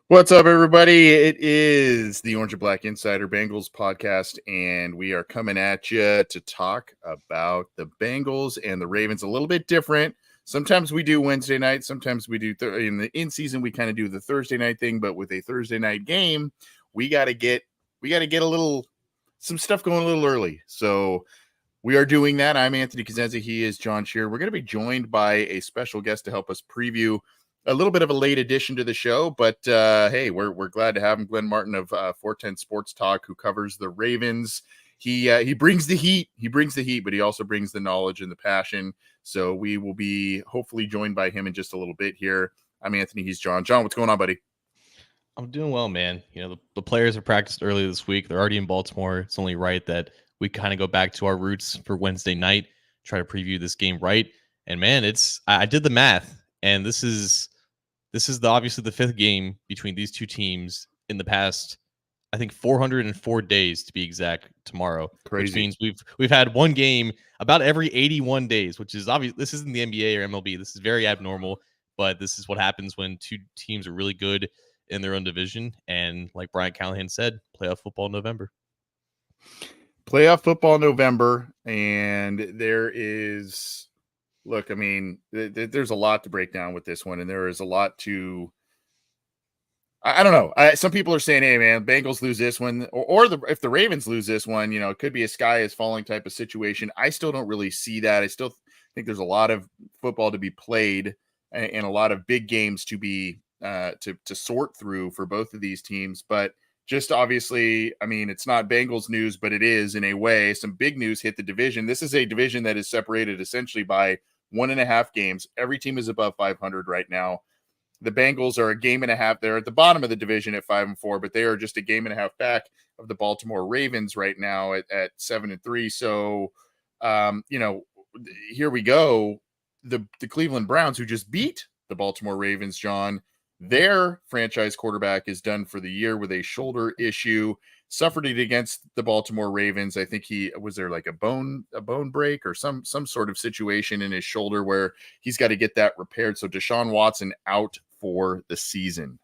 What's up, everybody? It is the Orange and Black Insider Bengals podcast, and we are coming at you to talk about the Bengals and the Ravens. A little bit different. Sometimes we do Wednesday night. Sometimes we do in the in-season. We kind of do the Thursday night thing, but with a Thursday night game, we got to get some stuff going a little early. So we are doing that. I'm Anthony Cosenza. He is John Shear. We're going to be joined by a special guest to help us preview a little bit of a late addition to the show, but hey, we're glad to have him. Glenn Martin of 410 Sports Talk, who covers the Ravens. He brings the heat. He brings the heat, but he also brings the knowledge and the passion. So we will be hopefully joined by him in just a little bit here. I'm Anthony. He's John. John, what's going on, buddy? I'm doing well, man. You know, the players have practiced early this week. They're already in Baltimore. It's only right that we kind of go back to our roots for Wednesday night, try to preview this game right. And man, I did the math, and this is obviously the fifth game between these two teams in the past, I think 404 days to be exact tomorrow. Crazy. Which means we've had one game about every 81 days, which is obvious. This isn't the NBA or MLB. This is very abnormal, but this is what happens when two teams are really good in their own division. And like Brian Callahan said, playoff football November. Playoff football November, and there is... Look, I mean, there's a lot to break down with this one, and there is a lot to – I don't know. Some people are saying, hey, man, Bengals lose this one, or if the Ravens lose this one, you know, it could be a sky is falling type of situation. I still don't really see that. I still think there's a lot of football to be played and a lot of big games to be to sort through for both of these teams. But just obviously, I mean, it's not Bengals news, but it is in a way. Some big news hit the division. This is a division that is separated essentially by 1.5 games. Every team is above 500 right now. The Bengals are a game and a half. They're at the bottom of the division at 5-4, but they are just a game and a half back of the Baltimore Ravens right now at 7-3. So, you know, here we go. The Cleveland Browns, who just beat the Baltimore Ravens, John, their franchise quarterback is done for the year with a shoulder issue. Suffered it against the Baltimore Ravens. I think was there like a bone break or some sort of situation in his shoulder where he's got to get that repaired. So Deshaun Watson out for the season.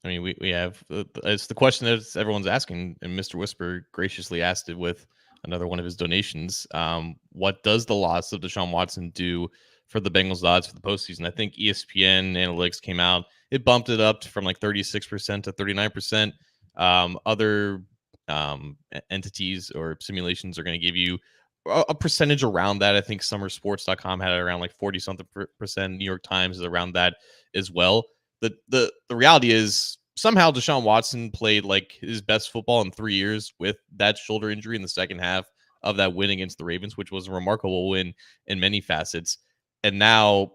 I mean, we have it's the question that everyone's asking, and Mr. Whisper graciously asked it with another one of his donations. What does the loss of Deshaun Watson do for the Bengals' odds for the postseason? I think ESPN analytics came out. It bumped it up from like 36% to 39%. Other entities or simulations are going to give you a percentage around that. I think summersports.com had it around like 40 something percent. New York Times is around that as well. The reality is somehow Deshaun Watson played like his best football in 3 years with that shoulder injury in the second half of that win against the Ravens, which was a remarkable win in many facets. And now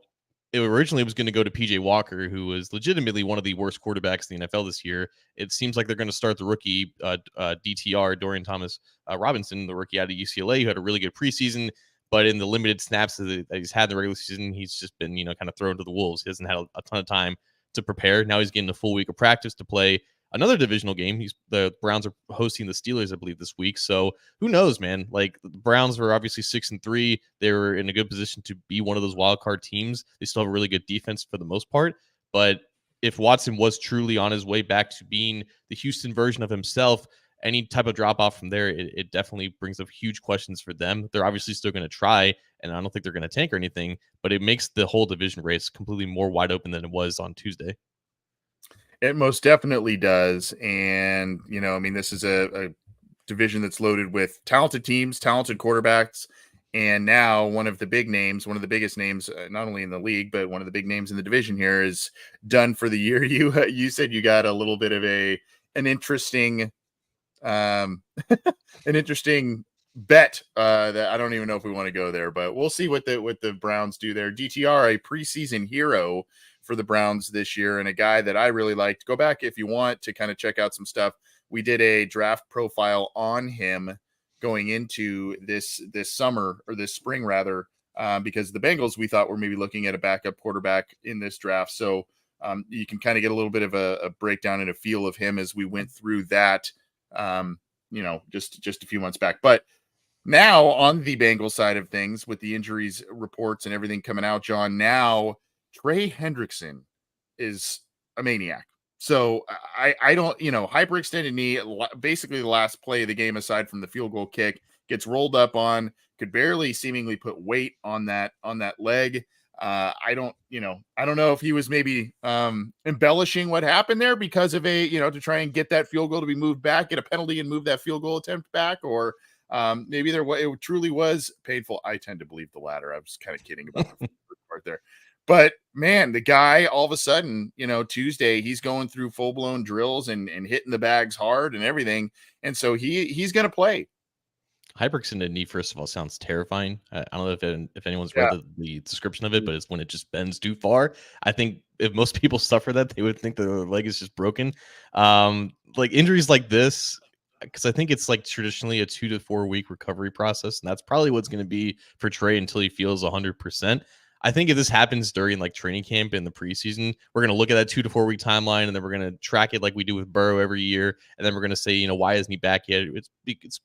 it originally was going to go to PJ Walker, who was legitimately one of the worst quarterbacks in the NFL this year. It seems like they're going to start the rookie DTR, Dorian Thomas Robinson, the rookie out of UCLA, who had a really good preseason, but in the limited snaps that he's had in the regular season, he's just been, you know, kind of thrown to the wolves. He hasn't had a ton of time to prepare. Now he's getting a full week of practice to play another divisional game. The Browns are hosting the Steelers, I believe, this week. So who knows, man? Like, the Browns were obviously 6-3. They were in a good position to be one of those wild card teams. They still have a really good defense for the most part. But if Watson was truly on his way back to being the Houston version of himself, any type of drop off from there, it definitely brings up huge questions for them. They're obviously still going to try, and I don't think they're going to tank or anything, but it makes the whole division race completely more wide open than it was on Tuesday. It most definitely does. And, you know, I mean, this is a division that's loaded with talented teams, talented quarterbacks, and now one of the big names, one of the biggest names, not only in the league but one of the big names in the division here, is done for the year. You said you got a little bit of an interesting um an interesting bet that I don't even know if we want to go there, but we'll see what the Browns do there. DTR, a preseason hero for the Browns this year, and a guy that I really liked. Go back if you want to kind of check out some stuff. We did a draft profile on him going into this summer, or this spring rather, because the Bengals, we thought, were maybe looking at a backup quarterback in this draft. So you can kind of get a little bit of a breakdown and a feel of him as we went through that, just a few months back. But now on the Bengals side of things, with the injuries reports and everything coming out, John, now Trey Hendrickson is a maniac. So I don't, hyperextended knee, basically the last play of the game, aside from the field goal kick, gets rolled up on, could barely seemingly put weight on that leg. I don't know if he was maybe embellishing what happened there because of to try and get that field goal to be moved back, get a penalty and move that field goal attempt back, or maybe it truly was painful. I tend to believe the latter. I was kind of kidding about the part there. But man, the guy, all of a sudden, Tuesday, he's going through full-blown drills and hitting the bags hard and everything. And so he's going to play. Hyperextended knee, first of all, sounds terrifying. I don't know if anyone's read the description of it, but it's when it just bends too far. I think if most people suffer that, they would think their leg is just broken. Like injuries like this, because I think it's like traditionally a 2 to 4 week recovery process, and that's probably what's going to be for Trey until he feels 100%. I think if this happens during like training camp in the preseason, we're going to look at that 2 to 4 week timeline, and then we're going to track it like we do with Burrow every year. And then we're going to say, why isn't he back yet? It's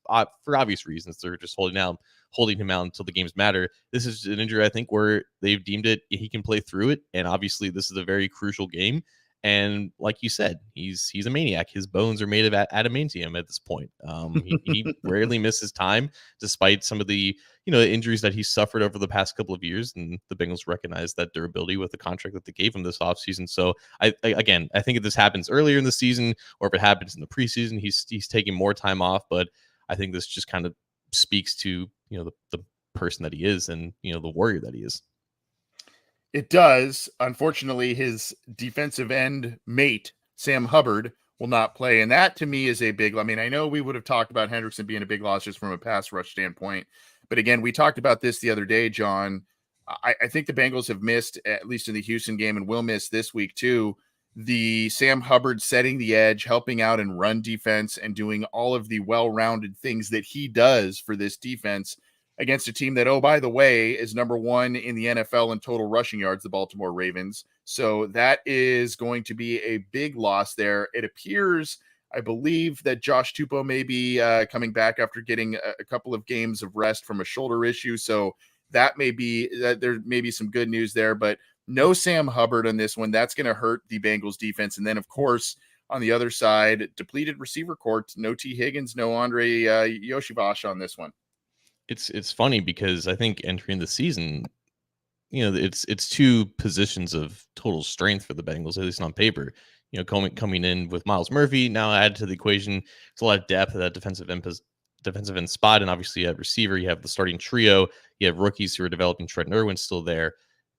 for obvious reasons. They're just holding him out until the games matter. This is an injury, I think, where they've deemed it he can play through it. And obviously this is a very crucial game. And like you said, he's a maniac. His bones are made of adamantium at this point. He rarely misses time, despite some of the injuries that he's suffered over the past couple of years. And the Bengals recognize that durability with the contract that they gave him this offseason. So I think if this happens earlier in the season, or if it happens in the preseason, he's taking more time off. But I think this just kind of speaks to the person that he is, and the warrior that he is. It does. Unfortunately, his defensive end mate, Sam Hubbard, will not play. And that to me is a big, I know we would have talked about Hendrickson being a big loss just from a pass rush standpoint. But again, we talked about this the other day, John. I think the Bengals have missed, at least in the Houston game, and will miss this week too, the Sam Hubbard setting the edge, helping out in run defense, and doing all of the well-rounded things that he does for this defense against a team that, oh, by the way, is number 1 in the NFL in total rushing yards, the Baltimore Ravens. So that is going to be a big loss there. It appears, I believe, that Josh Tupou may be coming back after getting a couple of games of rest from a shoulder issue. So that may be, there may be some good news there, but no Sam Hubbard on this one. That's going to hurt the Bengals defense. And then, of course, on the other side, depleted receiver court, no T. Higgins, no Andre Yoshivash on this one. It's funny because I think entering the season, it's two positions of total strength for the Bengals, at least on paper. Coming in with Myles Murphy now added to the equation. It's a lot of depth at that defensive end spot, and obviously at receiver you have the starting trio. You have rookies who are developing. Trent Irwin's still there,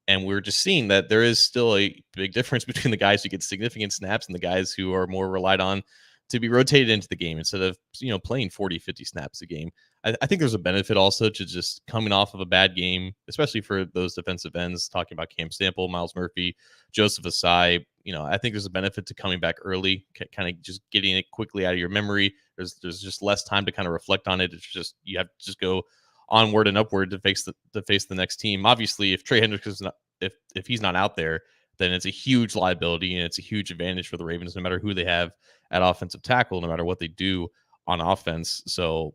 and we're just seeing that there is still a big difference between the guys who get significant snaps and the guys who are more relied on to be rotated into the game instead of playing 40-50 snaps a game. I think there's a benefit also to just coming off of a bad game, especially for those defensive ends, talking about Cam Sample, Myles Murphy, Joseph Asai. I think there's a benefit to coming back early, kind of just getting it quickly out of your memory. There's just less time to kind of reflect on it. It's just, you have to just go onward and upward to face the next team. Obviously, if Trey Hendricks is not, if he's not out there, then it's a huge liability and it's a huge advantage for the Ravens, no matter who they have at offensive tackle, no matter what they do on offense. So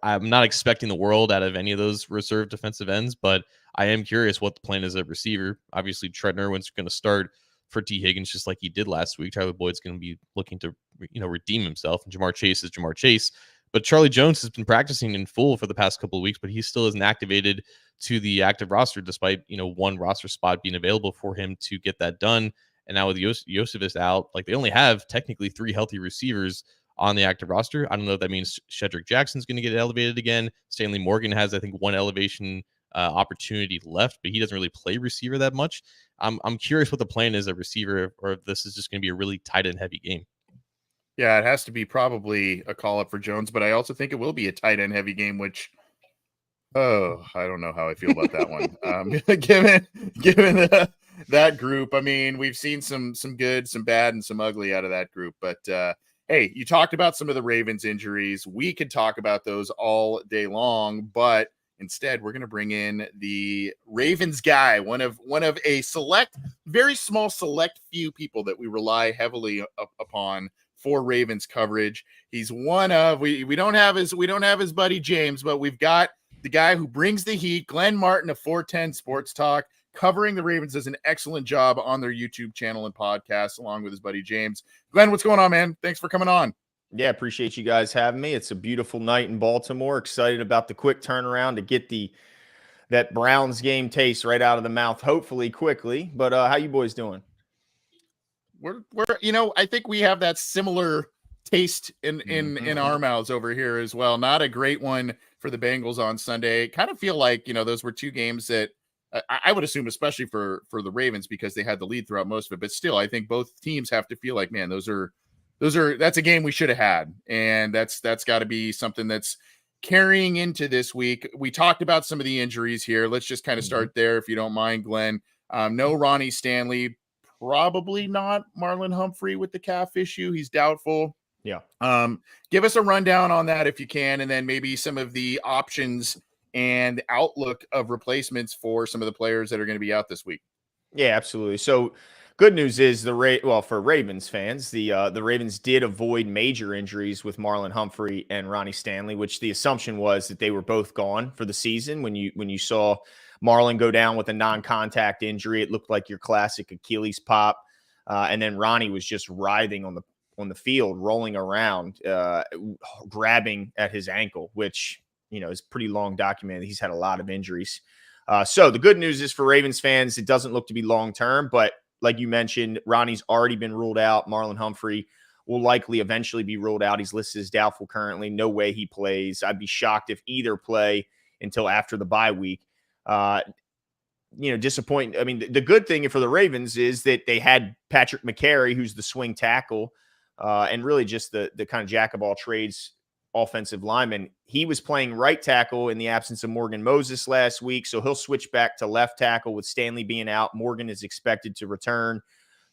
I'm not expecting the world out of any of those reserve defensive ends, but I am curious what the plan is at receiver. Obviously, Trent Irwin's going to start for T. Higgins just like he did last week. Tyler Boyd's going to be looking to redeem himself, and Jamar Chase is Jamar Chase. But Charlie Jones has been practicing in full for the past couple of weeks, but he still isn't activated to the active roster, despite one roster spot being available for him to get that done. And now with Yosef out, like they only have technically 3 healthy receivers on the active roster. I don't know if that means Shedrick Jackson's going to get elevated again. Stanley Morgan has, I think, one elevation opportunity left, but he doesn't really play receiver that much. I'm curious what the plan is at receiver, or if this is just going to be a really tight end heavy game. Yeah, it has to be probably a call up for Jones, but I also think it will be a tight end heavy game, which I don't know how I feel about that one. Given that group, I mean, we've seen some good, some bad, and some ugly out of that group. But hey, you talked about some of the Ravens injuries. We could talk about those all day long, but instead, we're going to bring in the Ravens guy, one of a select, very small, select few people that we rely heavily upon for Ravens coverage. He's one of we don't have his buddy James, but we've got the guy who brings the heat, Glenn Martin of 410 Sports Talk, covering the Ravens, does an excellent job on their YouTube channel and podcast, along with his buddy James. Glenn, what's going on, man? Thanks for coming on. Yeah, appreciate you guys having me. It's a beautiful night in Baltimore. Excited about the quick turnaround to get that Browns game taste right out of the mouth, hopefully quickly. But how you boys doing? We're I think we have that similar taste in our mouths over here as well. Not a great one for the Bengals on Sunday. Kind of feel like, those were two games that I would assume, especially for the Ravens, because they had the lead throughout most of it. But still, I think both teams have to feel like, man, that's a game we should have had. And that's got to be something that's carrying into this week. We talked about some of the injuries here. Let's just kind of start there, if you don't mind, Glenn. No Ronnie Stanley, probably not Marlon Humphrey with the calf issue. He's doubtful. Yeah. Give us a rundown on that if you can, and then maybe some of the options and outlook of replacements for some of the players that are going to be out this week. Yeah, absolutely. So good news is for Ravens fans, the Ravens did avoid major injuries with Marlon Humphrey and Ronnie Stanley, which the assumption was that they were both gone for the season. When you saw Marlon go down with a non-contact injury, it looked like your classic Achilles pop, and then Ronnie was just writhing on the field, rolling around, grabbing at his ankle, which is pretty long documented. He's had a lot of injuries. So the good news is for Ravens fans, it doesn't look to be long-term, but like you mentioned, Ronnie's already been ruled out. Marlon Humphrey will likely eventually be ruled out. He's listed as doubtful currently. No way he plays. I'd be shocked if either play until after the bye week. Disappointing. I mean, the good thing for the Ravens is that they had Patrick McCary, who's the swing tackle, and really just the kind of jack of all trades offensive lineman. He was playing right tackle in the absence of Morgan Moses last week, so he'll switch back to left tackle with Stanley being out. Morgan is expected to return.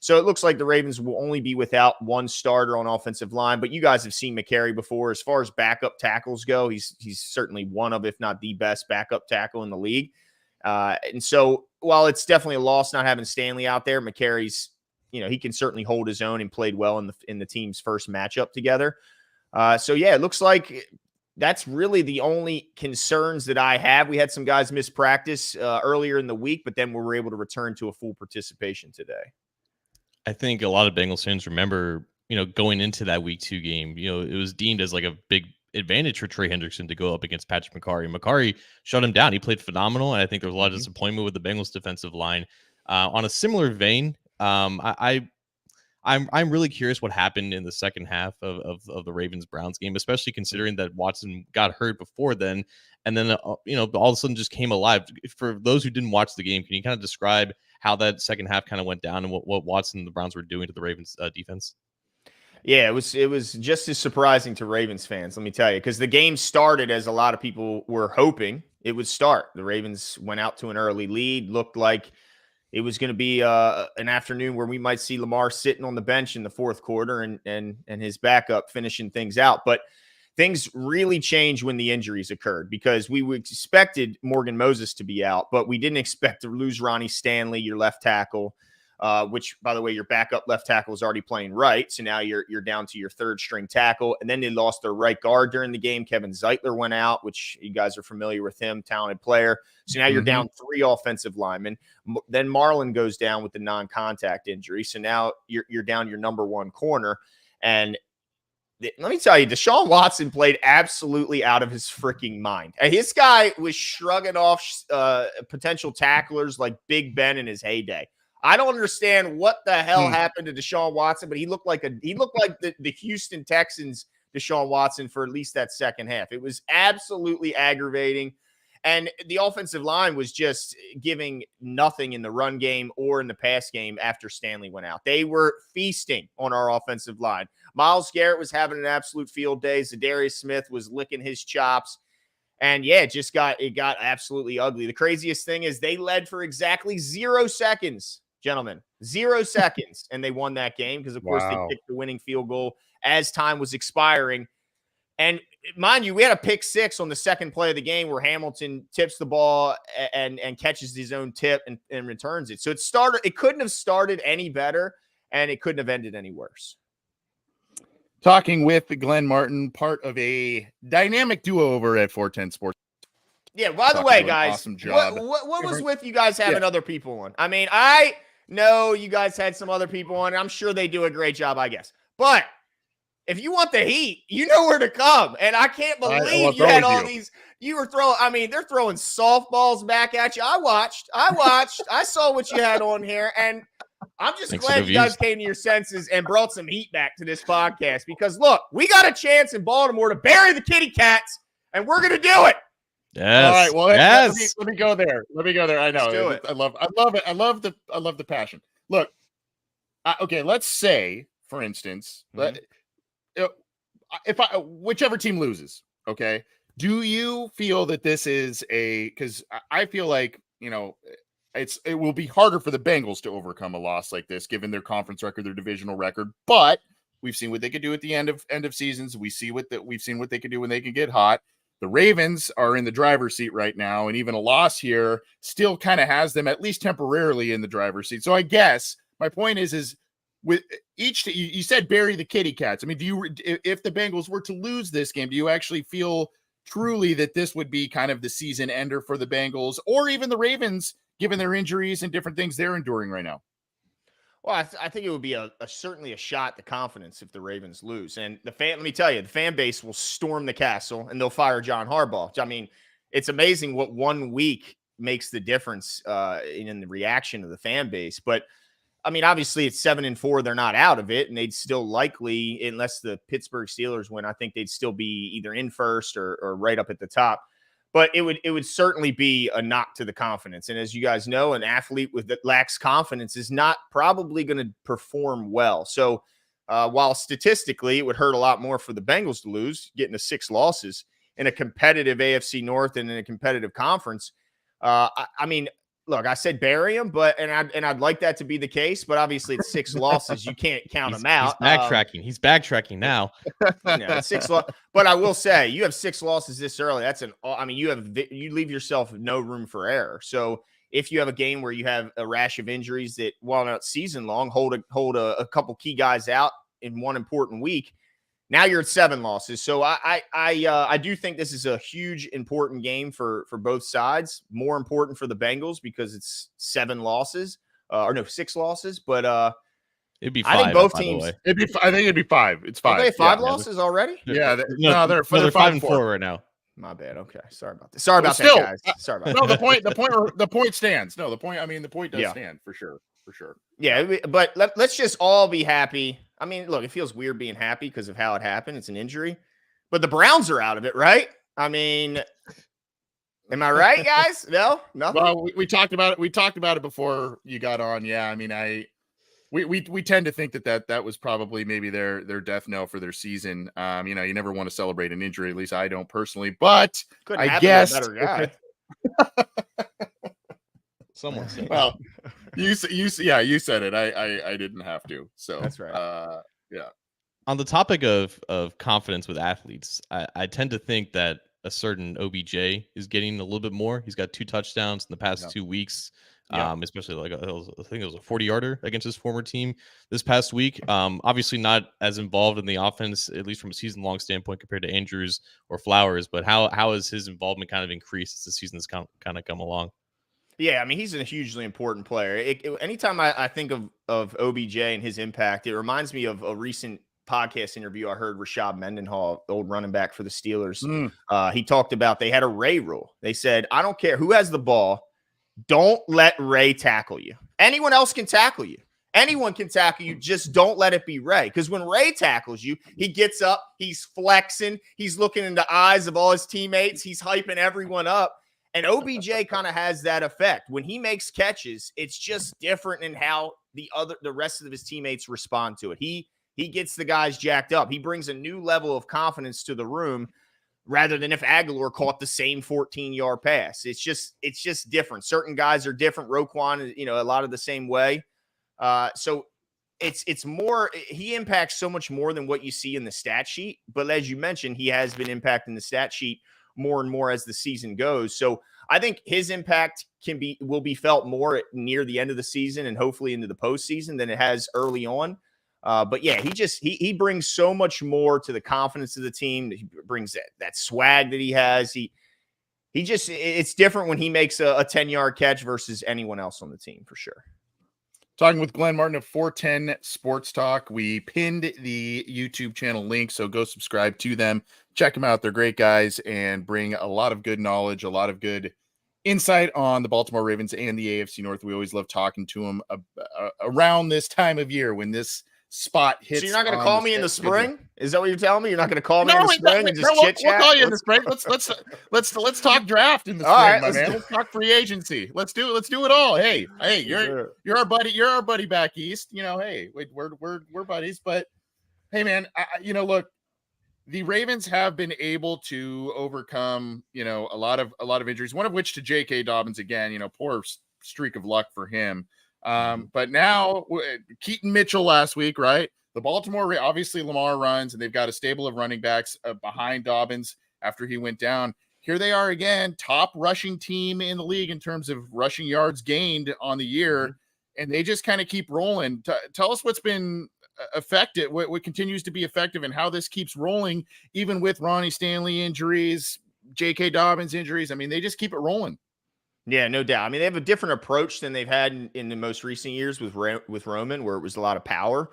So it looks like the Ravens will only be without one starter on offensive line, but you guys have seen McCary before. As far as backup tackles go, he's certainly one of, if not the best backup tackle in the league. And so while it's definitely a loss not having Stanley out there, McCary's, he can certainly hold his own and played well in the team's first matchup together. So yeah, it looks like that's really the only concerns that I have. We had some guys miss practice earlier in the week, but then we were able to return to a full participation today. I think a lot of Bengals fans remember, going into that week 2 game, it was deemed as like a big advantage for Trey Hendrickson to go up against Patrick McCary. McCary shut him down. He played phenomenal, and I think there was a lot of disappointment with the Bengals defensive line. On a similar vein, I'm really curious what happened in the second half of the Ravens-Browns game, especially considering that Watson got hurt before then, and then all of a sudden just came alive. For those who didn't watch the game, can you kind of describe how that second half kind of went down and what Watson and the Browns were doing to the Ravens defense? Yeah, it was just as surprising to Ravens fans, let me tell you, because the game started as a lot of people were hoping it would start. The Ravens went out to an early lead, looked like it was going to be an afternoon where we might see Lamar sitting on the bench in the fourth quarter and his backup finishing things out. But things really changed when the injuries occurred, because we expected Morgan Moses to be out, but we didn't expect to lose Ronnie Stanley, your left tackle, which, by the way, your backup left tackle is already playing right. So now you're down to your third string tackle. And then they lost their right guard during the game. Kevin Zeitler went out, which you guys are familiar with him, talented player. So now you're down 3 offensive linemen. Then Marlon goes down with the non-contact injury. So now you're down your number 1 corner. And let me tell you, Deshaun Watson played absolutely out of his freaking mind. And this guy was shrugging off potential tacklers like Big Ben in his heyday. I don't understand what the hell happened to Deshaun Watson, but he looked like the Houston Texans Deshaun Watson for at least that second half. It was absolutely aggravating. And the offensive line was just giving nothing in the run game or in the pass game after Stanley went out. They were feasting on our offensive line. Myles Garrett was having an absolute field day. Zadarius Smith was licking his chops. And yeah, it got absolutely ugly. The craziest thing is they led for exactly 0 seconds, gentlemen. 0 seconds. And they won that game because, of course, they kicked the winning field goal as time was expiring. And mind you, we had a pick 6 on the second play of the game where Hamilton tips the ball and catches his own tip and returns it. So it couldn't have started any better, and it couldn't have ended any worse. Talking with Glenn Martin, part of a dynamic duo over at 410 Sports. Yeah, by the way, guys, awesome job. What was with you guys having other people on? I mean, I know you guys had some other people on. I'm sure they do a great job, I guess. But if you want the heat, you know where to come. And I can't believe you had all these. You were throwing, I mean, they're throwing softballs back at you. I watched. I saw what you had on here. And I'm just glad you guys came to your senses and brought some heat back to this podcast. Because, look, we got a chance in Baltimore to bury the kitty cats, and we're going to do it. Yes. All right. Well, yes. let me go there. I know. Let's do it. I love it. I love the passion. Look, okay, let's say, for instance, whichever team loses, okay, do you feel that this is because I feel like, it will be harder for the Bengals to overcome a loss like this, given their conference record, their divisional record, but we've seen what they could do at the end of seasons. We've seen what they could do when they can get hot. The Ravens are in the driver's seat right now, and even a loss here still kind of has them at least temporarily in the driver's seat. So I guess my point is with each, you said bury the kitty cats. I mean, if the Bengals were to lose this game, do you actually feel truly that this would be kind of the season ender for the Bengals or even the Ravens, given their injuries and different things they're enduring right now? Well, I think it would be certainly a shot to confidence if the Ravens lose. And let me tell you, the fan base will storm the castle and they'll fire John Harbaugh. I mean, it's amazing what 1 week makes the difference in the reaction of the fan base. But I mean, obviously it's 7-4. They're not out of it, and they'd still likely, unless the Pittsburgh Steelers win, I think they'd still be either in first or right up at the top. But it would certainly be a knock to the confidence. And as you guys know, an athlete that lacks confidence is not probably going to perform well. So while statistically it would hurt a lot more for the Bengals to lose, getting to 6 losses in a competitive AFC North and in a competitive conference, I mean, look, I said bury him, and I'd like that to be the case, but obviously it's 6 losses. You can't count them out. He's backtracking now. 6 losses. But I will say, you have 6 losses this early. You leave yourself no room for error. So if you have a game where you have a rash of injuries that, while not season long, hold a couple key guys out in one important week, now you're at 7 losses. So I do think this is a huge, important game for both sides. More important for the Bengals because it's 7 losses, 6 losses. But it'd be 5. I think both teams. I think it'd be 5. It's 5. Okay, 5 losses already? Yeah. They're 5-4 right now. My bad. Okay, sorry about this. Sorry about that, guys. Sorry about that. The point stands. No, the point does stand for sure. For sure. Yeah, but let's just all be happy. I mean, look, it feels weird being happy because of how it happened. It's an injury. But the Browns are out of it, right? I mean, am I right, guys? No? Nothing? Well, we talked about it. We talked about it before you got on. Yeah, I mean, we tend to think that was probably maybe their death knell for their season. You never want to celebrate an injury. At least I don't personally. But I guess a better guy. Someone said. Well, you said it. I didn't have to. So that's right. Yeah. On the topic of confidence with athletes, I tend to think that a certain OBJ is getting a little bit more. He's got 2 touchdowns in the past 2 weeks. Especially I think it was a 40-yarder against his former team this past week. Obviously not as involved in the offense, at least from a season-long standpoint, compared to Andrews or Flowers. But how has his involvement kind of increased as the season's kind of come along? Yeah, I mean, he's a hugely important player. Anytime I think of OBJ and his impact, it reminds me of a recent podcast interview I heard Rashad Mendenhall, the old running back for the Steelers. He talked about they had a Ray rule. They said, I don't care who has the ball. Don't let Ray tackle you. Anyone else can tackle you. Anyone can tackle you. Just don't let it be Ray. Because when Ray tackles you, he gets up, he's flexing, he's looking in the eyes of all his teammates, he's hyping everyone up. And OBJ kind of has that effect. When he makes catches, it's just different in how the rest of his teammates respond to it. He gets the guys jacked up. He brings a new level of confidence to the room rather than if Aguilar caught the same 14-yard pass. It's just different. Certain guys are different. Roquan, a lot of the same way. So it's more, he impacts so much more than what you see in the stat sheet. But as you mentioned, he has been impacting the stat sheet more and more as the season goes. So I think his impact will be felt more near the end of the season and hopefully into the postseason than it has early on. But yeah, he brings so much more to the confidence of the team. He brings that swag that he has. It's different when he makes a 10-yard catch versus anyone else on the team for sure. Talking with Glenn Martin of 410 Sports Talk. We pinned the YouTube channel link, so go subscribe to them. Check them out. They're great guys and bring a lot of good knowledge, a lot of good insight on the Baltimore Ravens and the AFC North. We always love talking to them around this time of year when this spot hits. So you're not going to call me in the spring? Is that what you're telling me? You're not going to call me in the spring and just chit chat? We'll call you in the spring. Let's talk draft in the spring, right, my man. Let's talk free agency. Let's do it all. Hey, you're our buddy. You're our buddy back east. Hey, we're buddies. But hey, man, look, the Ravens have been able to overcome a lot of injuries. One of which to J.K. Dobbins again. Poor streak of luck for him. But now Keaton Mitchell last week, right? The Baltimore, obviously Lamar runs, and they've got a stable of running backs behind Dobbins after he went down. Here they are again, top rushing team in the league in terms of rushing yards gained on the year, and they just kind of keep rolling. Tell us what's been effective, what continues to be effective, and how this keeps rolling, even with Ronnie Stanley injuries, J.K. Dobbins injuries. I mean, they just keep it rolling. Yeah, no doubt. I mean, they have a different approach than they've had in the most recent years with Roman, where it was a lot of power.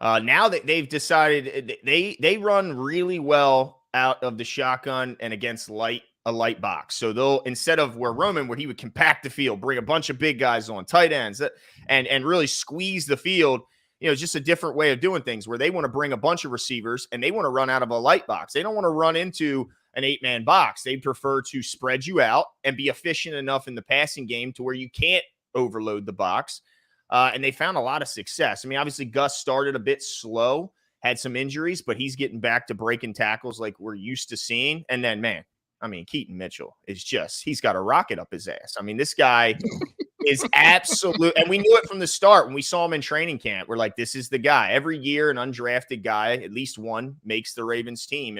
Now that they've decided they run really well out of the shotgun and against a light box. So they'll, instead of where he would compact the field, bring a bunch of big guys on tight ends and really squeeze the field. It's just a different way of doing things where they want to bring a bunch of receivers and they want to run out of a light box. They don't want to run into an 8-man box. They prefer to spread you out and be efficient enough in the passing game to where you can't overload the box. And they found a lot of success. I mean, obviously Gus started a bit slow, had some injuries, but he's getting back to breaking tackles like we're used to seeing. And then, man, I mean, Keaton Mitchell is he's got a rocket up his ass. I mean, this guy is absolute. And we knew it from the start when we saw him in training camp. We're like, this is the guy. Every year, an undrafted guy, at least one, makes the Ravens team.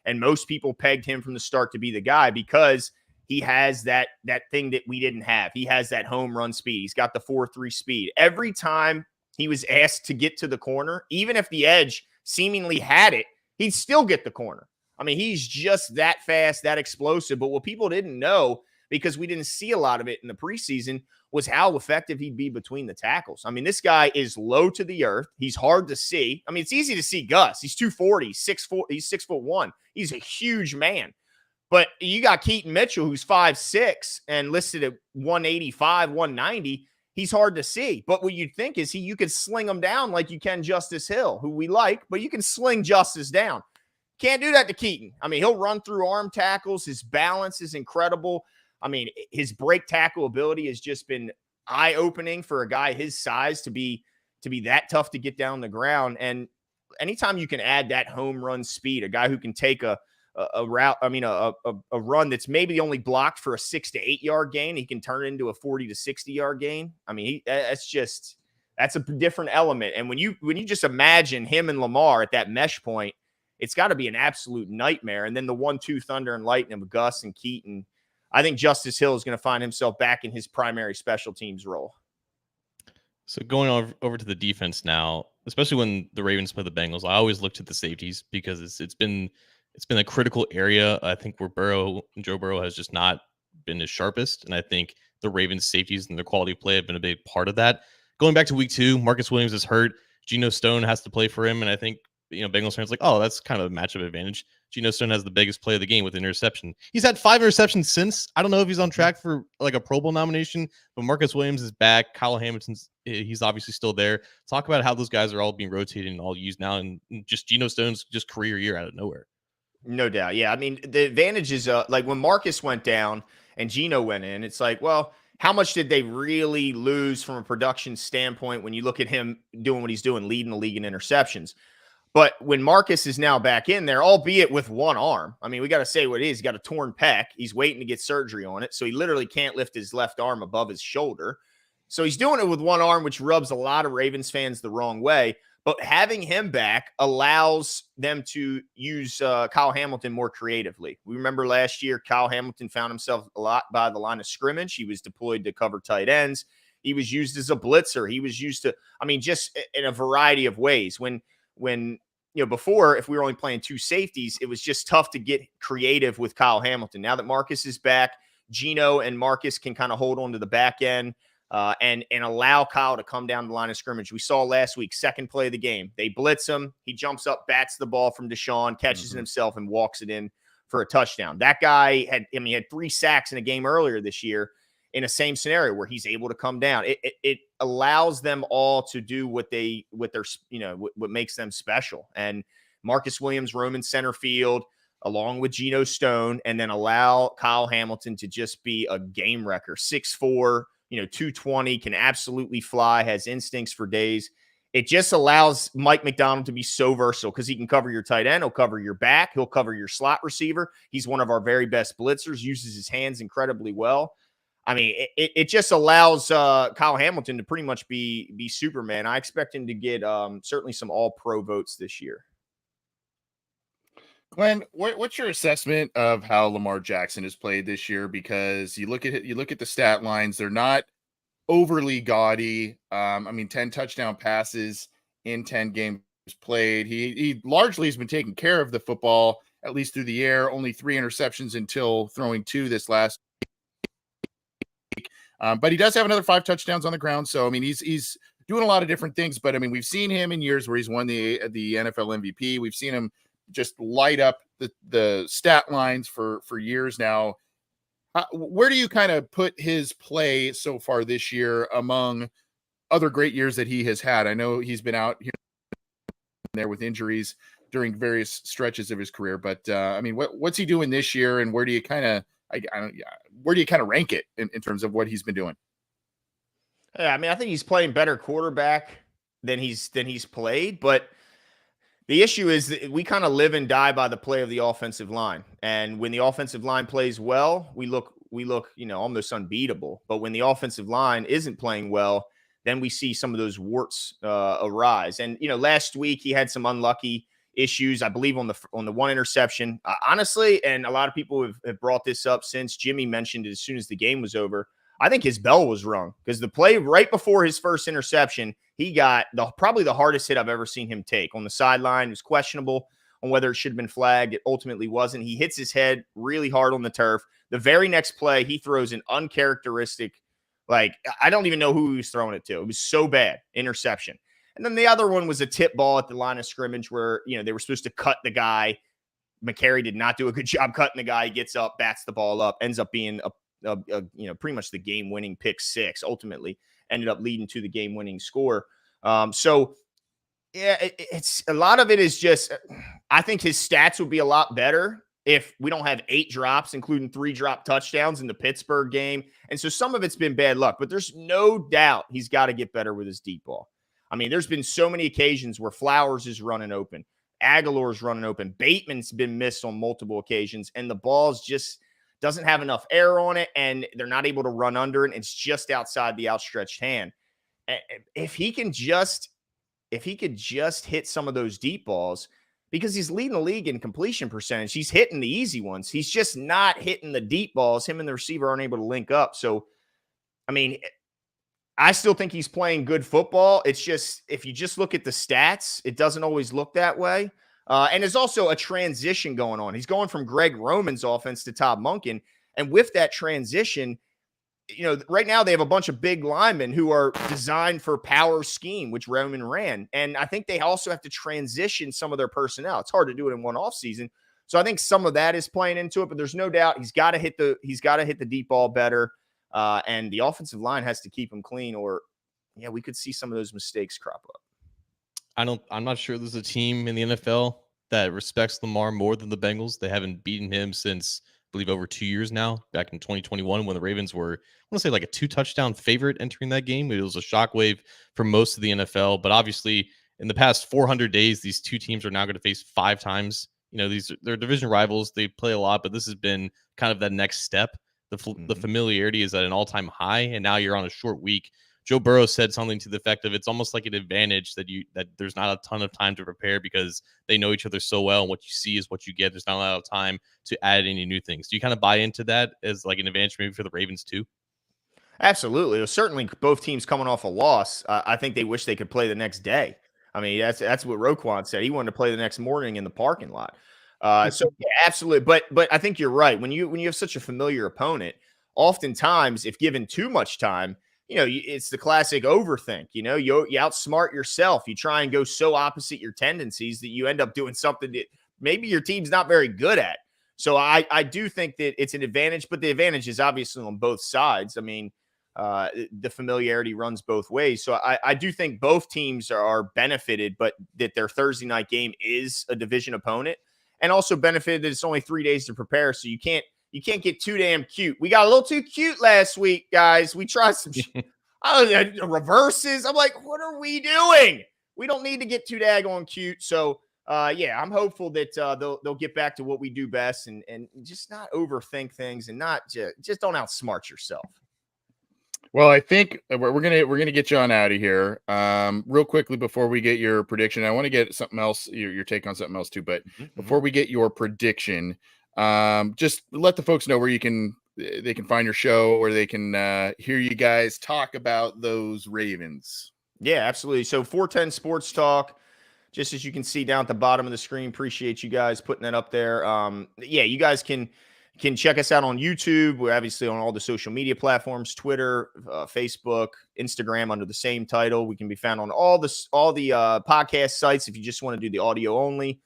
And most people pegged him from the start to be the guy because he has that thing that we didn't have. He has that home run speed. He's got the 4.3 speed. Every time he was asked to get to the corner, even if the edge seemingly had it, he'd still get the corner. I mean, he's just that fast, that explosive. But what people didn't know, because we didn't see a lot of it in the preseason, was how effective he'd be between the tackles. I mean, this guy is low to the earth. He's hard to see. I mean, it's easy to see Gus. He's 240, 6'4", he's 6'1". He's a huge man. But you got Keaton Mitchell, who's 5'6" and listed at 185, 190. He's hard to see. But what you'd think is you could sling him down like you can Justice Hill, who we like, but you can sling Justice down. Can't do that to Keaton. I mean, he'll run through arm tackles. His balance is incredible. I mean, his break tackle ability has just been eye-opening for a guy his size to be that tough to get down the ground. And anytime you can add that home run speed, a guy who can take a route, I mean, a run that's maybe only blocked for a 6 to 8 yard gain, he can turn it into a 40 to 60 yard gain. I mean, that's a different element. And when you just imagine him and Lamar at that mesh point, it's got to be an absolute nightmare. And then the 1-2 thunder and lightning of Gus and Keaton, I think Justice Hill is going to find himself back in his primary special teams role. So going over to the defense now, especially when the Ravens play the Bengals, I always look to the safeties because it's been a critical area. I think where Joe Burrow has just not been his sharpest, and I think the Ravens safeties and their quality of play have been a big part of that. Going back to week 2, Marcus Williams is hurt. Geno Stone has to play for him, and I think Bengals fans like, oh, that's kind of a matchup advantage. Geno Stone has the biggest play of the game with interception. He's had 5 interceptions since. I don't know if he's on track for like a Pro Bowl nomination, but Marcus Williams is back. Kyle Hamilton's he's obviously still there. Talk about how those guys are all being rotated and all used now, and just Geno Stone's just career year out of nowhere. No doubt. Yeah. I mean, the advantage is like when Marcus went down and Geno went in, it's like, well, how much did they really lose from a production standpoint when you look at him doing what he's doing, leading the league in interceptions? But when Marcus is now back in there, albeit with one arm, I mean, we got to say what it is. He's got a torn pec. He's waiting to get surgery on it. So he literally can't lift his left arm above his shoulder. So he's doing it with one arm, which rubs a lot of Ravens fans the wrong way. But having him back allows them to use Kyle Hamilton more creatively. We remember last year, Kyle Hamilton found himself a lot by the line of scrimmage. He was deployed to cover tight ends. He was used as a blitzer. He was used to, I mean, just in a variety of ways. When before, if we were only playing 2 safeties, it was just tough to get creative with Kyle Hamilton. Now that Marcus is back, Geno and Marcus can kind of hold on to the back end and allow Kyle to come down the line of scrimmage. We saw last week, second play of the game. They blitz him. He jumps up, bats the ball from Deshaun, catches it himself, and walks it in for a touchdown. That guy had 3 sacks in a game earlier this year in a same scenario where he's able to come down. It allows them all to do what makes them special. And Marcus Williams roaming center field along with Geno Stone, and then allow Kyle Hamilton to just be a game wrecker. 6'4", 220, can absolutely fly, has instincts for days. It just allows Mike McDonald to be so versatile because he can cover your tight end. He'll cover your back. He'll cover your slot receiver. He's one of our very best blitzers, uses his hands incredibly well. I mean, it just allows Kyle Hamilton to pretty much be Superman. I expect him to get certainly some all-pro votes this year. Glenn, what's your assessment of how Lamar Jackson has played this year? Because you look at the stat lines; they're not overly gaudy. 10 touchdown passes in 10 games played. He largely has been taking care of the football, at least through the air. Only 3 interceptions until throwing 2 this last week. But he does have another 5 touchdowns on the ground. So, I mean, he's doing a lot of different things. But, I mean, we've seen him in years where he's won the NFL MVP. We've seen him just light up the stat lines for years now. Where do you kind of put his play so far this year among other great years that he has had? I know he's been out here and there with injuries during various stretches of his career, but what's he doing this year, and where do you kind of rank it in terms of what he's been doing? Yeah, I mean, I think he's playing better quarterback than he's played, but the issue is that we kind of live and die by the play of the offensive line. And when the offensive line plays well, we look, almost unbeatable. But when the offensive line isn't playing well, then we see some of those warts arise. And, last week he had some unlucky issues, I believe, on the one interception. Honestly, and a lot of people have brought this up since Jimmy mentioned it as soon as the game was over. I think his bell was rung because the play right before his first interception, he got probably the hardest hit I've ever seen him take on the sideline. It was questionable on whether it should have been flagged. It ultimately wasn't. He hits his head really hard on the turf. The very next play, he throws an uncharacteristic, I don't even know who he was throwing it to. It was so bad, interception. And then the other one was a tip ball at the line of scrimmage where, they were supposed to cut the guy. McCary did not do a good job cutting the guy. He gets up, bats the ball up, ends up being pretty much the game-winning pick 6. Ultimately, ended up leading to the game-winning score. It's a lot of it is just. I think his stats would be a lot better if we don't have 8 drops, including 3 drop touchdowns in the Pittsburgh game. And so some of it's been bad luck, but there's no doubt he's got to get better with his deep ball. I mean, there's been so many occasions where Flowers is running open, Aguilar's running open, Bateman's been missed on multiple occasions, and the ball's just doesn't have enough air on it, and they're not able to run under it. It's just outside the outstretched hand. If he could just hit some of those deep balls, because he's leading the league in completion percentage, he's hitting the easy ones. He's just not hitting the deep balls. Him and the receiver aren't able to link up. So, I mean, I still think he's playing good football. It's just, if you just look at the stats, it doesn't always look that way. And there's also a transition going on. He's going from Greg Roman's offense to Todd Monken. And with that transition, right now they have a bunch of big linemen who are designed for power scheme, which Roman ran. And I think they also have to transition some of their personnel. It's hard to do it in one off season. So I think some of that is playing into it, but there's no doubt he's got to hit the deep ball better. And the offensive line has to keep him clean, or we could see some of those mistakes crop up. I'm not sure there's a team in the NFL that respects Lamar more than the Bengals. They haven't beaten him since, I believe, over 2 years now, back in 2021, when the Ravens were, I want to say, like a 2-touchdown favorite entering that game. It was a shockwave for most of the NFL. But obviously, in the past 400 days, these two teams are now going to face 5 times. They're division rivals. They play a lot, but this has been kind of that next step. The familiarity is at an all-time high, and now you're on a short week. Joe Burrow said something to the effect of, it's almost like an advantage that there's not a ton of time to prepare because they know each other so well, and what you see is what you get. There's not a lot of time to add any new things. Do you kind of buy into that as like an advantage maybe for the Ravens too? Absolutely. Certainly both teams coming off a loss. I think they wish they could play the next day. I mean, that's what Roquan said. He wanted to play the next morning in the parking lot. So yeah, absolutely. But I think you're right. When you have such a familiar opponent, oftentimes if given too much time, it's the classic overthink. You outsmart yourself. You try and go so opposite your tendencies that you end up doing something that maybe your team's not very good at. So I do think that it's an advantage, but the advantage is obviously on both sides. I mean, the familiarity runs both ways. So I do think both teams are benefited, but that their Thursday night game is a division opponent, and also benefited that it's only 3 days to prepare. So you can't get too damn cute. We got a little too cute last week, guys. We tried some reverses. I'm like, what are we doing? We don't need to get too daggone cute. So I'm hopeful that they'll get back to what we do best and just not overthink things and not just don't outsmart yourself. Well, I think we're gonna get you on out of here. Real quickly before we get your prediction, I want to get something else, your take on something else too. But before we get your prediction, just let the folks know where they can find your show, where they can hear you guys talk about those Ravens. Yeah, absolutely. So 410 Sports Talk, just as you can see down at the bottom of the screen. Appreciate you guys putting that up there. You guys can check us out on YouTube. We're obviously on all the social media platforms, Twitter, Facebook, Instagram under the same title. We can be found on all the podcast sites if you just want to do the audio only.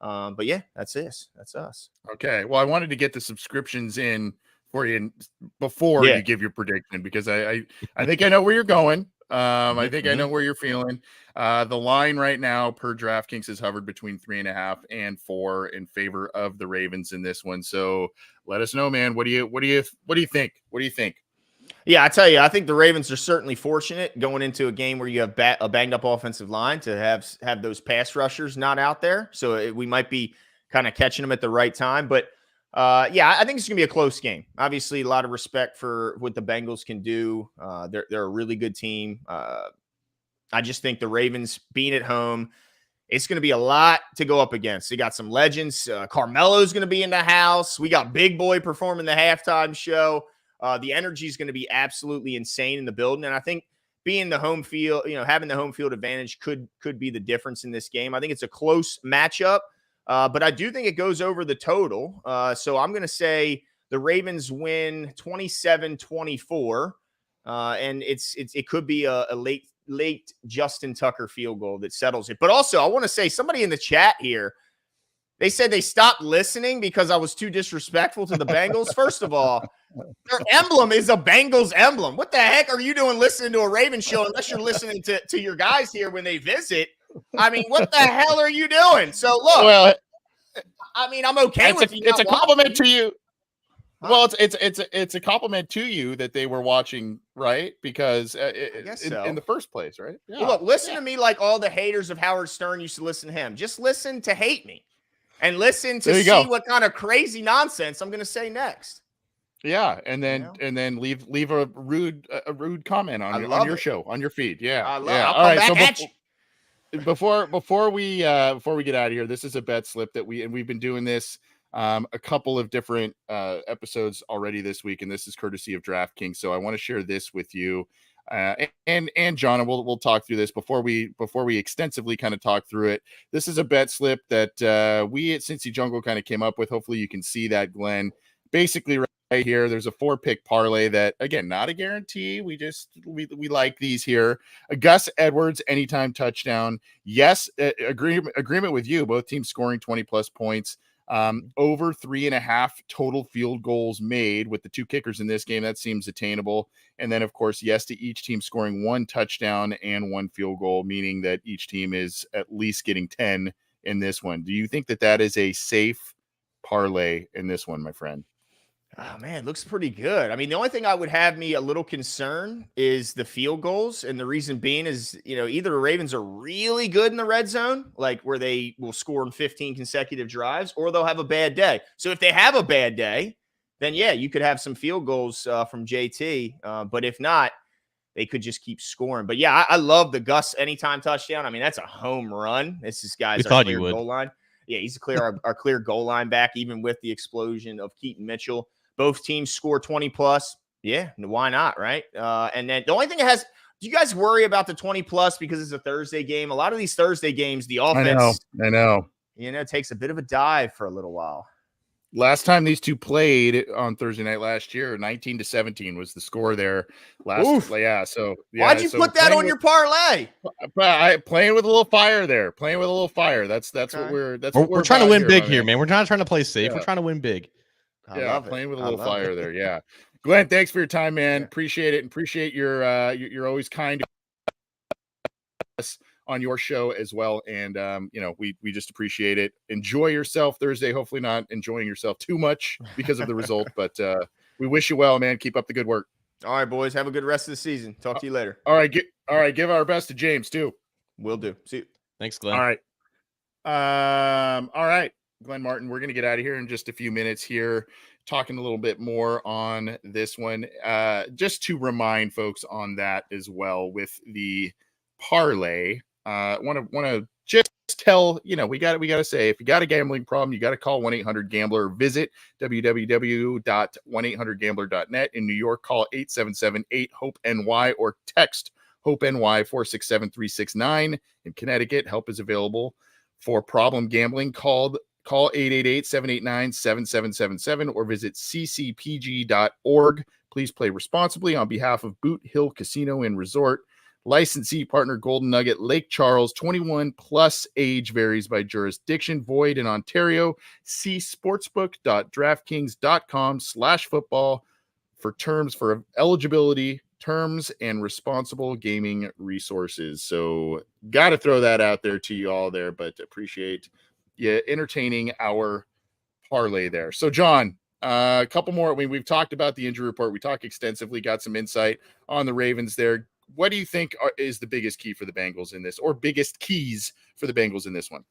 But yeah, that's us. Okay. Well, I wanted to get the subscriptions in for you before you give your prediction, because I think I know where you're going. I think I know where you're feeling. The line right now per DraftKings has hovered between 3.5 and 4 in favor of the Ravens in this one. So let us know, man. What do you think? What do you think? Yeah, I tell you, I think the Ravens are certainly fortunate going into a game where you have a banged up offensive line to have those pass rushers not out there. So we might be kind of catching them at the right time. But I think it's going to be a close game. Obviously, a lot of respect for what the Bengals can do. They're a really good team. I just think the Ravens being at home, it's going to be a lot to go up against. They got some legends. Carmelo's going to be in the house. We got Big Boy performing the halftime show. The energy is going to be absolutely insane in the building. And I think being the home field, having the home field advantage could be the difference in this game. I think it's a close matchup, but I do think it goes over the total. So I'm going to say the Ravens win 27-24. And it could be a late Justin Tucker field goal that settles it. But also, I want to say, somebody in the chat here, they said they stopped listening because I was too disrespectful to the Bengals. First of all, their emblem is a Bengals emblem. What the heck are you doing listening to a Ravens show unless you're listening to your guys here when they visit? I mean, what the hell are you doing? So look, well, I mean, I'm okay with you. It's a compliment to you. Well, it's a compliment to you that they were watching, right? Because in the first place, right? Yeah. Well, look, listen to me like all the haters of Howard Stern used to listen to him. Just listen to hate me, and listen to see what kind of crazy nonsense I'm going to say next. Yeah, and then leave a rude comment on your show, on your feed. Yeah, All right. So before we get out of here, this is a bet slip that we've been doing this a couple of different episodes already this week, and this is courtesy of DraftKings. So I want to share this with you, and John, and we'll talk through this before we extensively kind of talk through it. This is a bet slip that we at Cincy Jungle kind of came up with. Hopefully you can see that, Glenn. Basically, here. There's a 4-pick parlay that, again, not a guarantee. We like these here. A Gus Edwards anytime touchdown. Yes, agreement with you. Both teams scoring 20 plus points. Over 3.5 total field goals made with the 2 kickers in this game. That seems attainable. And then, of course, yes to each team scoring 1 touchdown and 1 field goal, meaning that each team is at least getting 10 in this one. Do you think that is a safe parlay in this one, my friend? Oh, man, looks pretty good. I mean, the only thing I would have me a little concerned is the field goals. And the reason being is, either the Ravens are really good in the red zone, like where they will score in 15 consecutive drives, or they'll have a bad day. So if they have a bad day, then yeah, you could have some field goals from JT. But if not, they could just keep scoring. But yeah, I love the Gus anytime touchdown. I mean, that's a home run. This guy's our clear goal line. Yeah, he's our clear goal line back, even with the explosion of Keaton Mitchell. Both teams score 20 plus. Yeah, why not, right? And then the only thing do you guys worry about the 20 plus because it's a Thursday game? A lot of these Thursday games, the offense, I know. Takes a bit of a dive for a little while. Last time these two played on Thursday night last year, 19-17 was the score there. Yeah. So why'd you put that on your parlay? Playing with a little fire there. That's okay. what we're we're trying to win big here, man. We're not trying to play safe. Yeah. We're trying to win big. Playing with a little fire there. Yeah. Glenn, thanks for your time, man. Appreciate it, and appreciate you're always kind to us on your show as well. And we just appreciate it. Enjoy yourself Thursday. Hopefully not enjoying yourself too much because of the result, but we wish you well, man. Keep up the good work. All right, boys. Have a good rest of the season. Talk to you later. All right. Give our best to James too. Will do. See you. Thanks, Glenn. All right. All right. Glenn Martin, we're going to get out of here in just a few minutes here, talking a little bit more on this one. Just to remind folks on that as well with the parlay, want to just tell, we got to say, if you got a gambling problem, you got to call 1-800-GAMBLER. Visit www.1800gambler.net. In New York, call 877-8-HOPE-NY or text HOPE-NY 467-369. In Connecticut, help is available for problem gambling. Call 888-789-7777 or visit ccpg.org. Please play responsibly on behalf of Boot Hill Casino and Resort. Licensee partner Golden Nugget, Lake Charles. 21 plus, age varies by jurisdiction, void in Ontario. See sportsbook.draftkings.com/football for terms for eligibility, terms, and responsible gaming resources. So got to throw that out there to you all there, but appreciate entertaining our parlay there. So John, a couple more. We've talked about the injury report. We talked extensively, got some insight on the Ravens there. What do you think is the biggest key for the Bengals in this, or biggest keys for the Bengals in this one?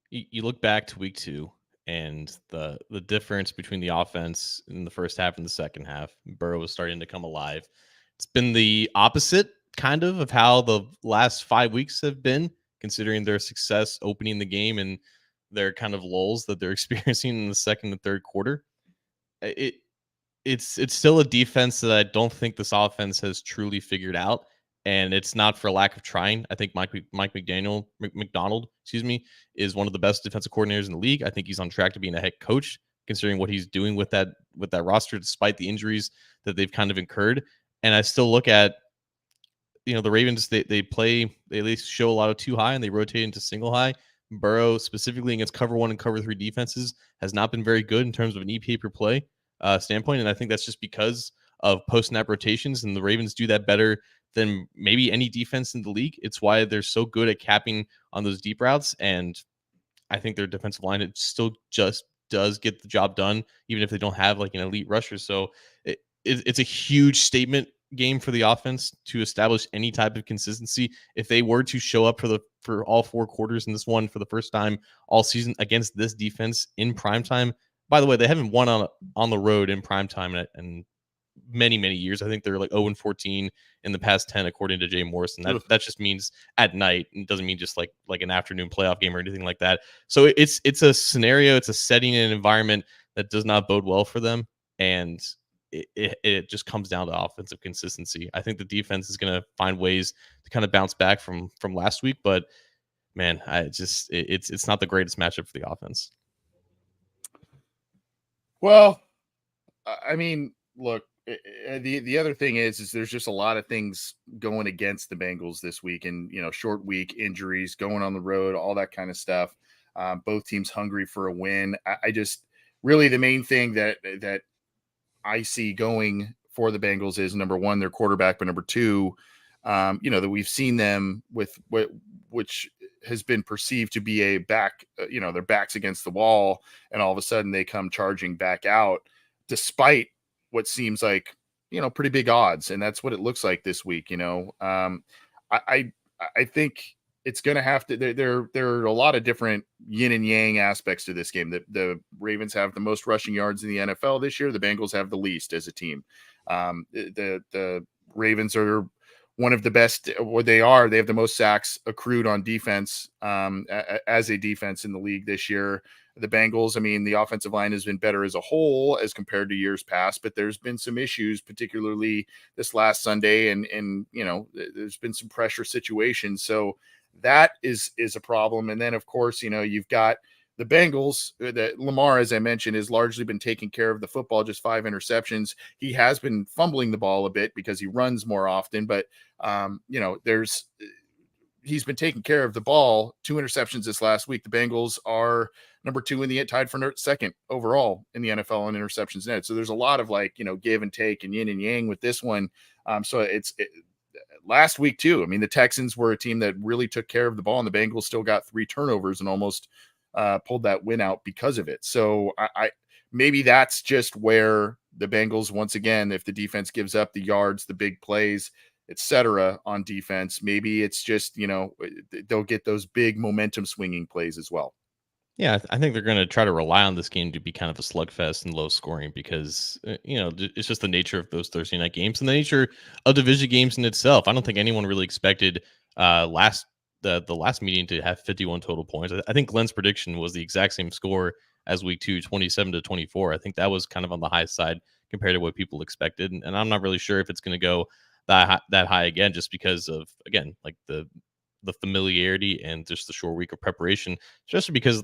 You look back to week 2 and the difference between the offense in the first half and the second half. Burrow was starting to come alive. It's been the opposite kind of how the last 5 weeks have been, considering their success opening the game and their kind of lulls that they're experiencing in the second and third quarter. It's still a defense that I don't think this offense has truly figured out, and it's not for lack of trying. I think Mike McDonald, is one of the best defensive coordinators in the league. I think he's on track to being a head coach, considering what he's doing with that roster, despite the injuries that they've kind of incurred. And I still look at, the Ravens, they at least show a lot of 2 high and they rotate into single high. Burrow, specifically against cover 1 and cover 3 defenses, has not been very good in terms of an EPA per play standpoint. And I think that's just because of post-snap rotations, and the Ravens do that better than maybe any defense in the league. It's why they're so good at capping on those deep routes. And I think their defensive line, it still just does get the job done, even if they don't have like an elite rusher. So it's a huge statement game for the offense to establish any type of consistency. If they were to show up for all 4 quarters in this one for the first time all season against this defense in primetime. By the way, they haven't won on the road in primetime in many, many years. I think they're like 0-14 in the past 10, according to Jay Morrison. That just means at night. It doesn't mean just like an afternoon playoff game or anything like that. So it's a scenario, it's a setting and environment that does not bode well for them. And it just comes down to offensive consistency. I think the defense is going to find ways to kind of bounce back from last week, but man, it's not the greatest matchup for the offense. Well, I mean, look, the other thing is there's just a lot of things going against the Bengals this week, and short week, injuries, going on the road, all that kind of stuff. Both teams hungry for a win. I just really the main thing that I see going for the Bengals is number one, their quarterback, but number two, that we've seen them with which has been perceived to be a back, their backs against the wall, and all of a sudden they come charging back out, despite what seems like, pretty big odds. And that's what it looks like this week. I think it's going to have to, there are a lot of different yin and yang aspects to this game. The Ravens have the most rushing yards in the NFL this year. The Bengals have the least as a team. The Ravens are one of the best, or they have the most sacks accrued on defense as a defense in the league this year. The Bengals, I mean, the offensive line has been better as a whole as compared to years past, but there's been some issues, particularly this last Sunday, and there's been some pressure situations. So that is a problem. And then, of course, you've got the Bengals, that Lamar, as I mentioned, has largely been taking care of the football, just 5 interceptions. He has been fumbling the ball a bit because he runs more often, but he's been taking care of the ball. 2 interceptions this last week. The Bengals are number 2 in the tied for second overall in the NFL on interceptions net. So there's a lot of give and take and yin and yang with this one. So last week too. I mean, the Texans were a team that really took care of the ball, and the Bengals still got 3 turnovers and almost pulled that win out because of it. So I maybe that's just where the Bengals, once again, if the defense gives up the yards, the big plays, etc. on defense, maybe it's just, they'll get those big momentum swinging plays as well. Yeah, I think they're going to try to rely on this game to be kind of a slugfest and low scoring because, it's just the nature of those Thursday night games and the nature of division games in itself. I don't think anyone really expected the last meeting to have 51 total points. I think Glenn's prediction was the exact same score as week 2, 27-24. I think that was kind of on the high side compared to what people expected. And I'm not really sure if it's going to go that high again, just because of, again, like the familiarity and just the short week of preparation, especially because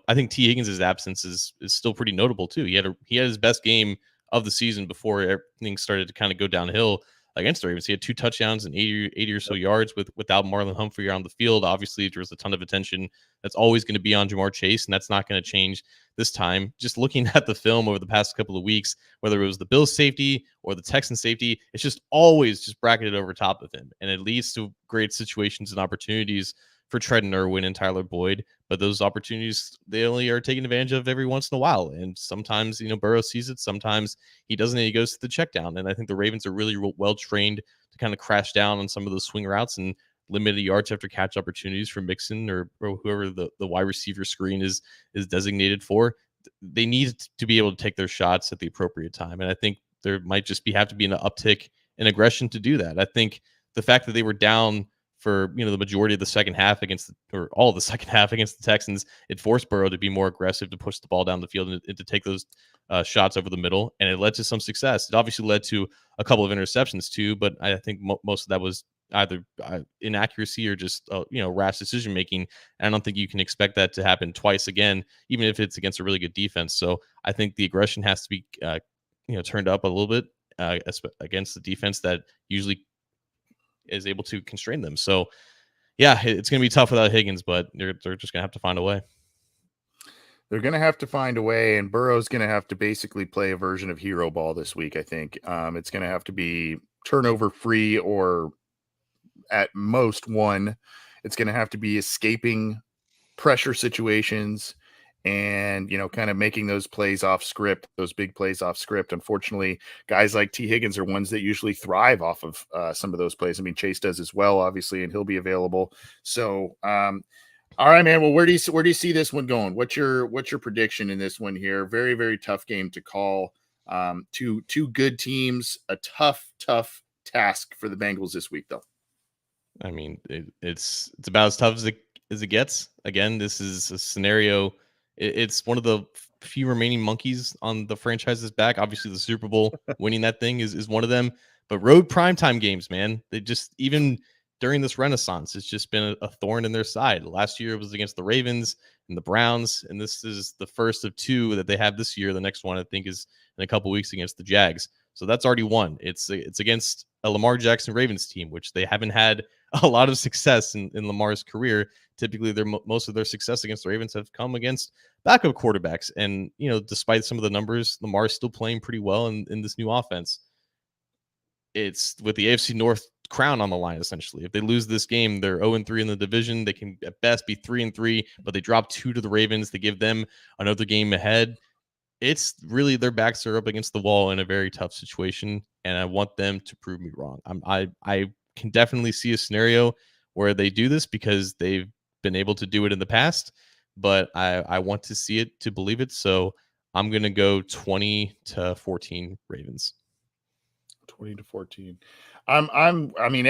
I think T. Higgins' absence is still pretty notable too. He had his best game of the season before everything started to kind of go downhill against the Ravens. He had 2 touchdowns and 80 or so yards without Marlon Humphrey on the field. Obviously, there was a ton of attention that's always going to be on Jamar Chase, and that's not going to change this time. Just looking at the film over the past couple of weeks, whether it was the Bills safety or the Texans safety, it's just always just bracketed over top of him. And it leads to great situations and opportunities for Trenton Irwin and Tyler Boyd. But those opportunities, they only are taken advantage of every once in a while. And sometimes, Burrow sees it. Sometimes he doesn't, and he goes to the check down. And I think the Ravens are really well trained to kind of crash down on some of those swing routes and limited yards after catch opportunities for Mixon or whoever the wide receiver screen is designated for. They need to be able to take their shots at the appropriate time. And I think there might just have to be an uptick in aggression to do that. I think the fact that they were down for the majority of the second half or all of the second half against the Texans, it forced Burrow to be more aggressive, to push the ball down the field and to take those shots over the middle, and it led to some success. It obviously led to a couple of interceptions too, but I think most of that was either inaccuracy or just rash decision making. And I don't think you can expect that to happen twice again, even if it's against a really good defense. So I think the aggression has to be turned up a little bit against the defense that usually is able to constrain them. So yeah, it's going to be tough without Higgins, but they're just going to have to find a way. They're going to have to find a way, and Burrow's going to have to basically play a version of hero ball this week, I think. It's going to have to be turnover free, or at most one. It's going to have to be escaping pressure situations and, kind of making those plays off script, those big plays off script. Unfortunately, guys like T. Higgins are ones that usually thrive off of some of those plays. I mean, Chase does as well, obviously, and he'll be available. So, all right, man. Well, where do you see this one going? What's your prediction in this one here? Very, very tough game to call. Two good teams, a tough task for the Bengals this week, though. I mean, it's about as tough as it gets. Again, this is a scenario. It's one of the few remaining monkeys on the franchise's back. Obviously, the Super Bowl winning that thing is one of them. But road primetime games, man, they just, even during this renaissance, it's just been a thorn in their side. Last year it was against the Ravens. and the Browns. And this is the first of 2 that they have this year. The next one, I think, is in a couple weeks against the Jags. So that's already won. It's against a Lamar Jackson Ravens team, which they haven't had a lot of success in Lamar's career. Typically, most of their success against the Ravens have come against backup quarterbacks. And, despite some of the numbers, Lamar's still playing pretty well in this new offense. It's with the AFC North crown on the line, essentially. If they lose this game, they're 0-3 in the division. They can at best be 3-3, but they drop 2 to the Ravens. They give them another game ahead. It's really their backs are up against the wall in a very tough situation, and I want them to prove me wrong. I can definitely see a scenario where they do this because they've been able to do it in the past, but I want to see it to believe it. So I'm going to go 20-14 Ravens. 20-14. I mean,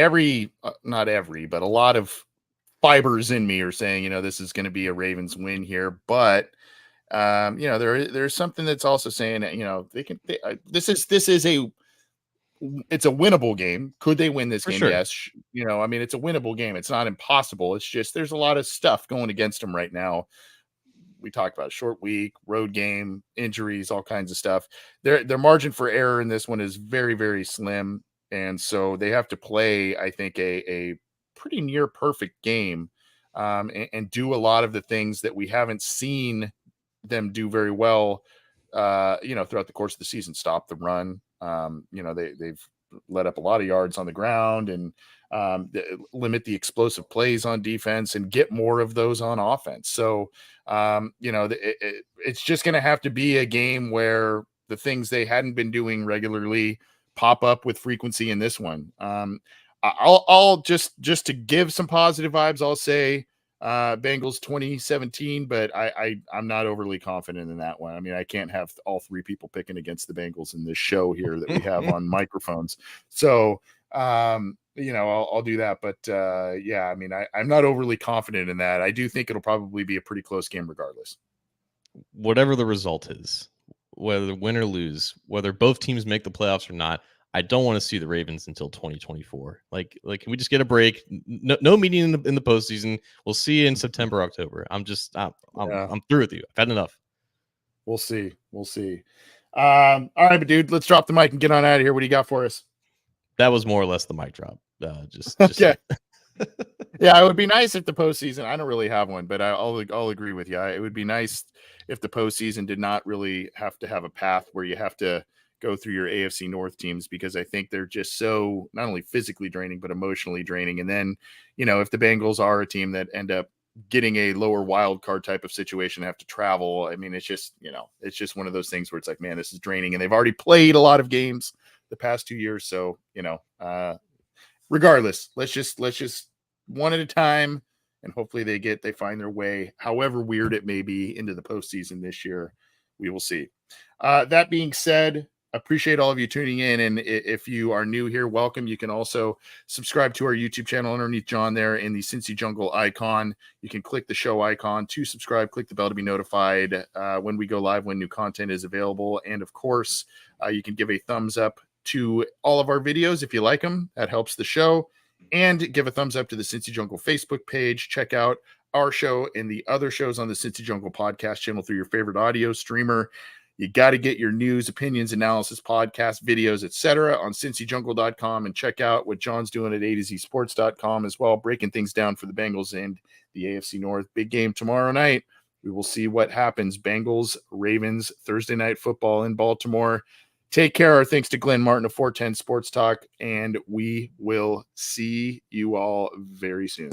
not every, but a lot of fibers in me are saying, this is going to be a Ravens win here, but there's something that's also saying that, it's a winnable game. Could they win this game? Sure. Yes. I mean, it's a winnable game. It's not impossible. It's just, there's a lot of stuff going against them right now. We talked about a short week, road game, injuries, all kinds of stuff. Their margin for error in this one is very, very slim. And so they have to play, I think, a pretty near perfect game and do a lot of the things that we haven't seen them do very well, throughout the course of the season. Stop the run. They've let up a lot of yards on the ground and limit the explosive plays on defense and get more of those on offense. So, it's just going to have to be a game where the things they hadn't been doing regularly pop up with frequency in this one. I'll just to give some positive vibes, I'll say Bengals 2017, but I'm not overly confident in that one. I mean, I can't have all 3 people picking against the Bengals in this show here that we have on microphones. So, I'll do that. But I mean, I'm not overly confident in that. I do think it'll probably be a pretty close game regardless. Whatever the result is, whether win or lose, whether both teams make the playoffs or not, I don't want to see the Ravens until 2024. Like, can we just get a break? No meeting in the postseason. We'll see you in September, October. I'm through with you. I've had enough. We'll see. All right, but dude, let's drop the mic and get on out of here. What do you got for us? That was more or less the mic drop. Okay. Yeah, it would be nice if the postseason. I don't really have one, but I'll agree with you. It would be nice if the postseason did not really have to have a path where you have to go through your AFC North teams, because I think they're just so not only physically draining, but emotionally draining. And then, if the Bengals are a team that end up getting a lower wild card type of situation, have to travel. I mean, it's just, it's just one of those things where it's like, man, this is draining. And they've already played a lot of games the past 2 years. So, regardless, let's just one at a time, and hopefully they find their way, however weird it may be, into the postseason this year. We will see. That being said, appreciate all of you tuning in. And if you are new here, welcome. You can also subscribe to our YouTube channel underneath John there in the Cincy Jungle icon. You can click the show icon to subscribe, click the bell to be notified when we go live, when new content is available. And of course, you can give a thumbs up to all of our videos if you like them. That helps the show. And give a thumbs up to the Cincy Jungle Facebook page. Check out our show and the other shows on the Cincy Jungle podcast channel through your favorite audio streamer. You got to get your news, opinions, analysis, podcasts, videos, etc. on cincyjungle.com, and check out what John's doing at A2ZSports.com as well, breaking things down for the Bengals and the AFC North. Big game tomorrow night. We will see what happens. Bengals, Ravens, Thursday Night Football in Baltimore. Take care. Our thanks to Glenn Martin of 410 Sports Talk, and we will see you all very soon.